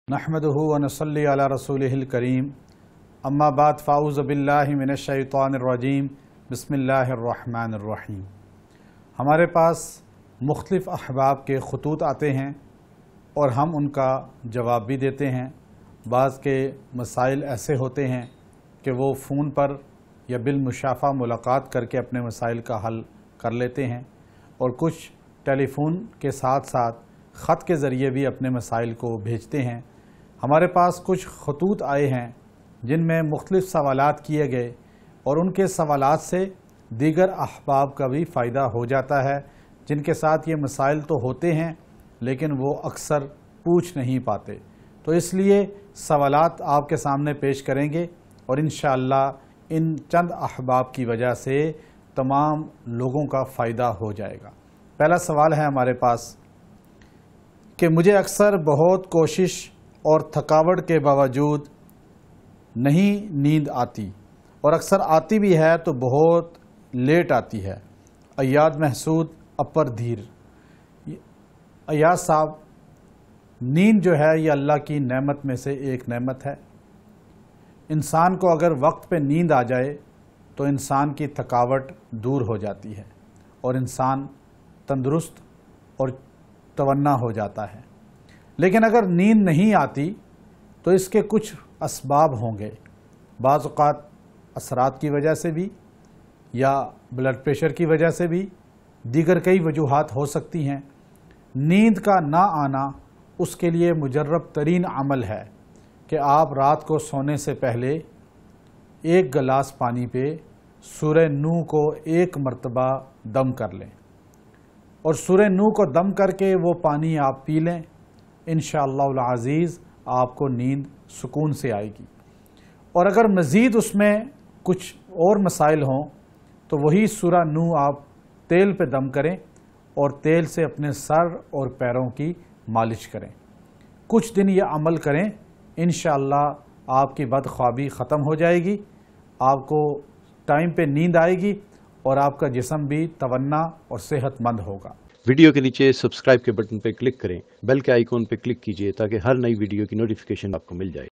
نحمدہ ونصلی علی رسولہ الکریم اما بعد فاعوذ باللہ من الشیطان الرجیم بسم اللہ الرحمن الرحیم۔ ہمارے پاس مختلف احباب کے خطوط آتے ہیں اور ہم ان کا جواب بھی دیتے ہیں۔ بعض کے مسائل ایسے ہوتے ہیں کہ وہ فون پر یا بالمشافہ ملاقات کر کے اپنے مسائل کا حل کر لیتے ہیں، اور کچھ ٹیلی فون کے ساتھ ساتھ خط کے ذریعے بھی اپنے مسائل کو بھیجتے ہیں۔ ہمارے پاس کچھ خطوط آئے ہیں جن میں مختلف سوالات کیے گئے، اور ان کے سوالات سے دیگر احباب کا بھی فائدہ ہو جاتا ہے جن کے ساتھ یہ مسائل تو ہوتے ہیں لیکن وہ اکثر پوچھ نہیں پاتے۔ تو اس لیے سوالات آپ کے سامنے پیش کریں گے، اور انشاءاللہ ان چند احباب کی وجہ سے تمام لوگوں کا فائدہ ہو جائے گا۔ پہلا سوال ہے ہمارے پاس کہ مجھے اکثر بہت کوشش اور تھکاوٹ کے باوجود نہیں نیند آتی، اور اکثر آتی بھی ہے تو بہت لیٹ آتی ہے۔ ایاد محسود اپر دھیر۔ ایاد صاحب، نیند جو ہے یہ اللہ کی نعمت میں سے ایک نعمت ہے۔ انسان کو اگر وقت پہ نیند آ جائے تو انسان کی تھکاوٹ دور ہو جاتی ہے اور انسان تندرست اور توانا ہو جاتا ہے۔ لیکن اگر نیند نہیں آتی تو اس کے کچھ اسباب ہوں گے، بعض اوقات اثرات کی وجہ سے بھی یا بلڈ پریشر کی وجہ سے بھی، دیگر کئی وجوہات ہو سکتی ہیں۔ نیند کا نہ آنا اس کے لیے مجرب ترین عمل ہے کہ آپ رات کو سونے سے پہلے ایک گلاس پانی پہ سورہ نو کو ایک مرتبہ دم کر لیں، اور سورہ نو کو دم کر کے وہ پانی آپ پی لیں۔ انشاءاللہ العزیز آپ کو نیند سکون سے آئے گی۔ اور اگر مزید اس میں کچھ اور مسائل ہوں تو وہی سورہ نو آپ تیل پہ دم کریں اور تیل سے اپنے سر اور پیروں کی مالش کریں۔ کچھ دن یہ عمل کریں، انشاءاللہ آپ کی بدخوابی ختم ہو جائے گی، آپ کو ٹائم پہ نیند آئے گی، اور آپ کا جسم بھی توانا اور صحت مند ہوگا۔ ویڈیو کے نیچے سبسکرائب کے بٹن پہ کلک کریں، بیل کے آئیکن پہ کلک کیجئے تاکہ ہر نئی ویڈیو کی نوٹیفیکیشن آپ کو مل جائے۔